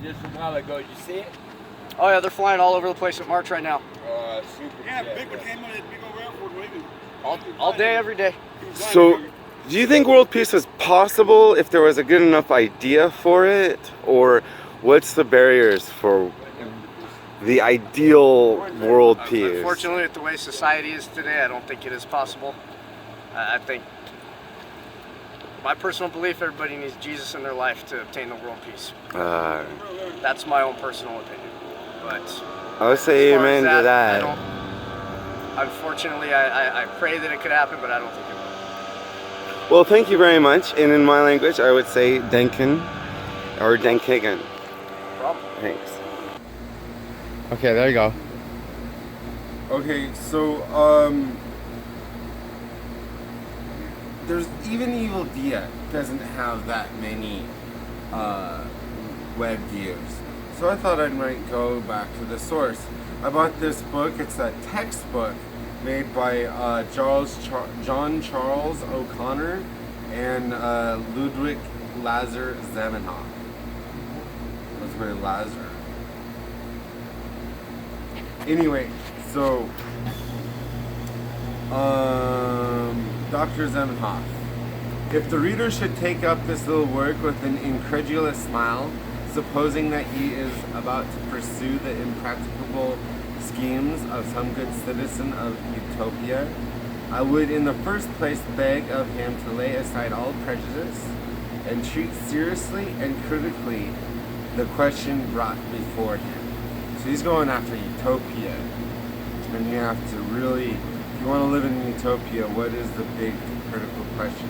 just a while ago. Did you see it? Oh yeah, they're flying all over the place at March right now. Super. Yeah, big one came on that big old airport waving. All day, every day. So, do you think world peace is possible if there was a good enough idea for it? Or what's the barriers for the ideal world peace? Unfortunately, with the way society is today, I don't think it is possible. I think, my personal belief, everybody needs Jesus in their life to obtain the world peace. That's my own personal opinion. But I would say as far amen as to that. I don't, unfortunately, I pray that it could happen, but I don't think it will. Well, thank you very much. And in my language, I would say Denken or Denkigan. No problem. Thanks. Okay, there you go. Okay, so there's even Evil Dia doesn't have that many web views. So I thought I might go back to the source. I bought this book. It's a textbook made by John Charles O'Connor and Ludwig Lazar Zemenhoff. That's very Lazar. Anyway, so Dr. Zemenhoff. If the reader should take up this little work with an incredulous smile, supposing that he is about to pursue the impracticable schemes of some good citizen of Utopia, I would in the first place beg of him to lay aside all prejudice and treat seriously and critically the question brought before him. So he's going after Utopia, and you have to really, if you want to live in Utopia, what is the big critical question?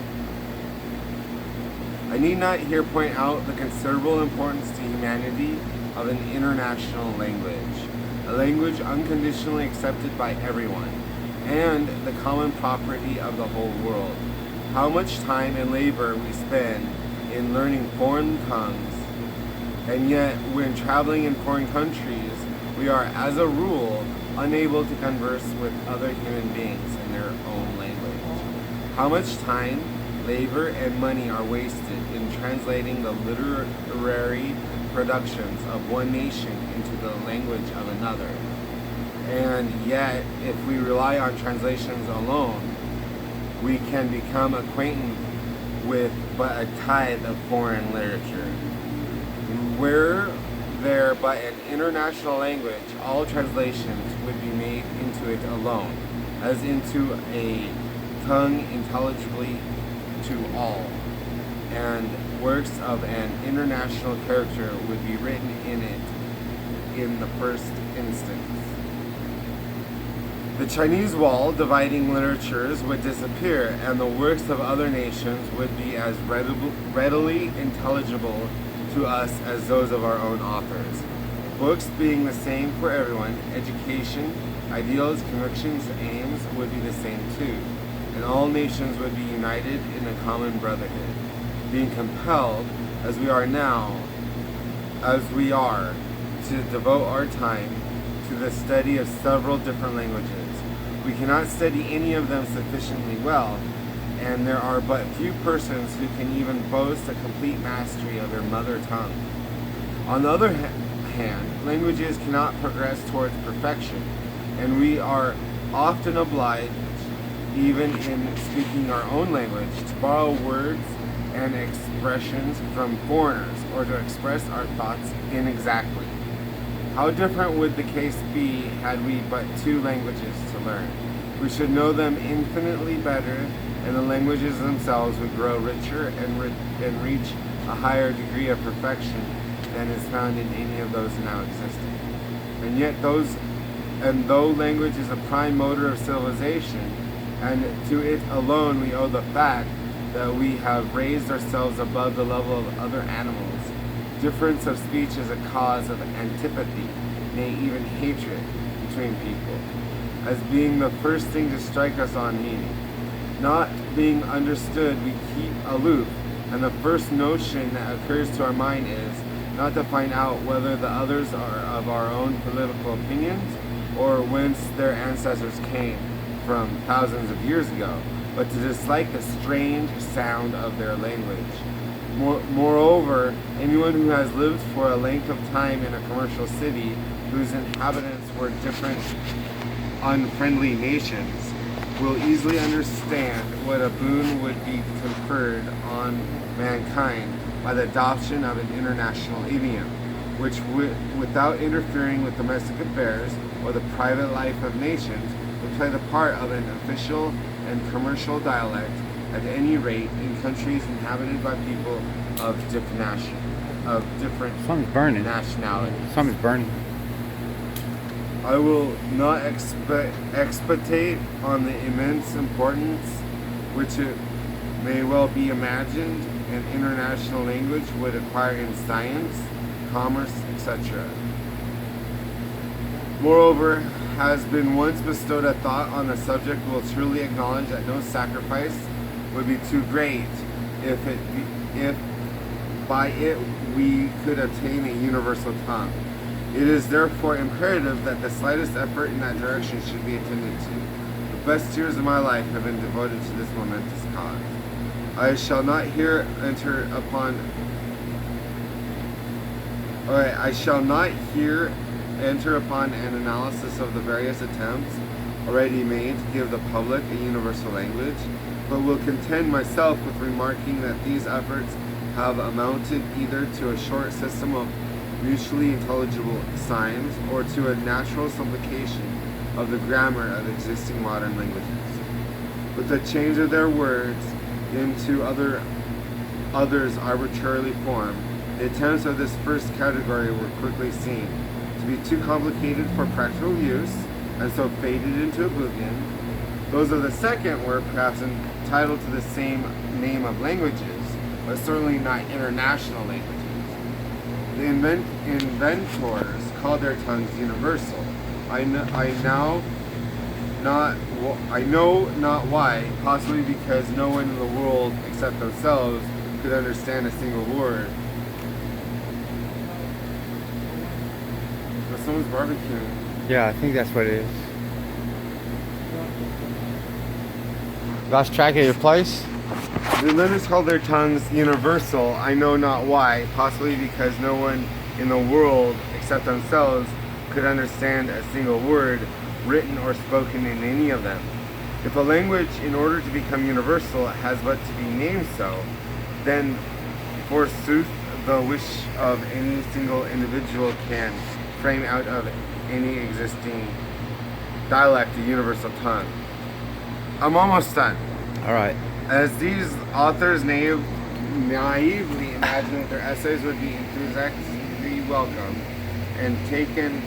I need not here point out the considerable importance to humanity of an international language, a language unconditionally accepted by everyone, and the common property of the whole world. How much time and labor we spend in learning foreign tongues, and yet when traveling in foreign countries, we are, as a rule, unable to converse with other human beings in their own language. How much time, labor, and money are wasted in translating the literary productions of one nation into the language of another. And yet, if we rely on translations alone, we can become acquainted with but a tithe of foreign literature. Were there but an international language, all translations would be made into it alone, as into a tongue intelligibly to all, and works of an international character would be written in it in the first instance. The Chinese wall dividing literatures would disappear, and the works of other nations would be as readily intelligible to us as those of our own authors. Books being the same for everyone, education, ideals, convictions, aims would be the same too, and all nations would be united in a common brotherhood, being compelled, as we are, to devote our time to the study of several different languages. We cannot study any of them sufficiently well, and there are but few persons who can even boast a complete mastery of their mother tongue. On the other hand, languages cannot progress towards perfection, and we are often obliged, even in speaking our own language, to borrow words and expressions from foreigners, or to express our thoughts inexactly. How different would the case be had we but two languages to learn? We should know them infinitely better, and the languages themselves would grow richer and reach a higher degree of perfection than is found in any of those now existing. And yet though language is a prime motor of civilization, and to it alone we owe the fact that we have raised ourselves above the level of other animals, difference of speech is a cause of antipathy, nay, even hatred between people, as being the first thing to strike us on meaning. Not being understood, we keep aloof, and the first notion that occurs to our mind is not to find out whether the others are of our own political opinions or whence their ancestors came from thousands of years ago, but to dislike the strange sound of their language. Moreover, anyone who has lived for a length of time in a commercial city whose inhabitants were different unfriendly nations will easily understand what a boon would be conferred on mankind by the adoption of an international idiom, which without interfering with domestic affairs or the private life of nations, would play the part of an official and commercial dialect at any rate in countries inhabited by people of different Something's burning. nationalities. Something's burning. I will not expatiate on the immense importance which it may well be imagined an international language would acquire in science, commerce, etc. Moreover, has been once bestowed a thought on the subject will truly acknowledge that no sacrifice would be too great if by it we could attain a universal tongue. It is therefore imperative that the slightest effort in that direction should be attended to. The best years of my life have been devoted to this momentous cause. I shall not here enter upon an analysis of the various attempts already made to give the public a universal language, but will content myself with remarking that these efforts have amounted either to a short system of mutually intelligible signs or to a natural simplification of the grammar of existing modern languages. With the change of their words into others arbitrarily formed, the attempts of this first category were quickly seen to be too complicated for practical use, and so faded into oblivion. Those of the second were perhaps entitled to the same name of languages, but certainly not international languages. The inventors called their tongues universal. I know not why, possibly because no one in the world except themselves could understand a single word. But someone's barbecuing. Yeah, I think that's what it is. Lost track of your place? The inventors called their tongues universal. I know not why, possibly because no one in the world except themselves could understand a single word written or spoken in any of them. If a language, in order to become universal, has but to be named so, then forsooth the wish of any single individual can frame out of any existing dialect a universal tongue. I'm almost done. All right. As these authors naively imagined that their essays would be enthusiastically welcomed and taken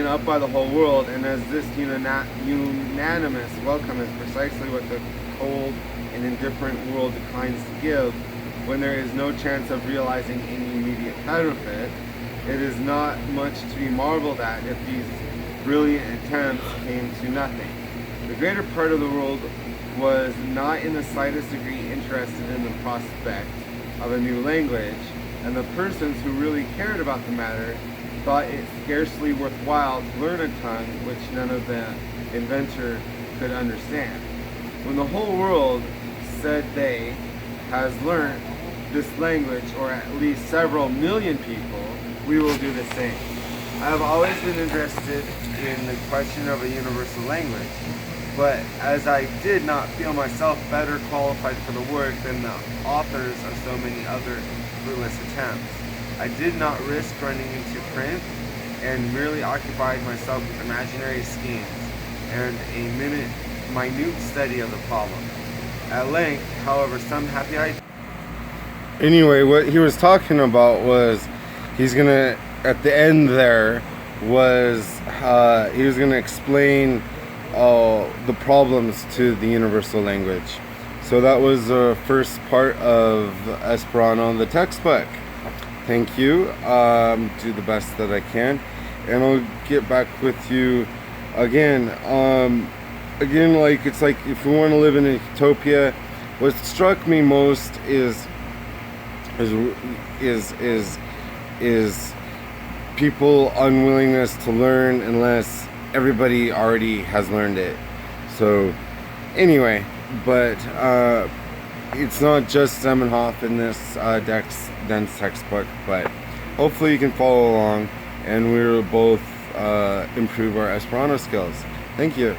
up by the whole world, and as this unanimous welcome is precisely what the cold and indifferent world declines to give, when there is no chance of realizing any immediate counterfeit, it is not much to be marveled at if these brilliant attempts came to nothing. The greater part of the world was not in the slightest degree interested in the prospect of a new language, and the persons who really cared about the matter thought it scarcely worthwhile to learn a tongue which none of the inventor could understand. When the whole world, said they, has learnt this language, or at least several million people, we will do the same. I have always been interested in the question of a universal language, but as I did not feel myself better qualified for the work than the authors of so many other fruitless attempts, I did not risk running into print, and merely occupied myself with imaginary schemes and a minute study of the problem. At length, however, some happy idea. Anyway, what he was talking about was he's gonna, at the end there, was he was gonna explain the problems to the universal language. So that was the first part of Esperanto, the textbook. Thank you. Do the best that I can, and I'll get back with you again. Again, like it's like if we want to live in a utopia, what struck me most is people unwillingness to learn unless everybody already has learned it. So Anyway, but it's not just Zemenhoff in this dense textbook, but hopefully you can follow along and we will both improve our Esperanto skills. Thank you.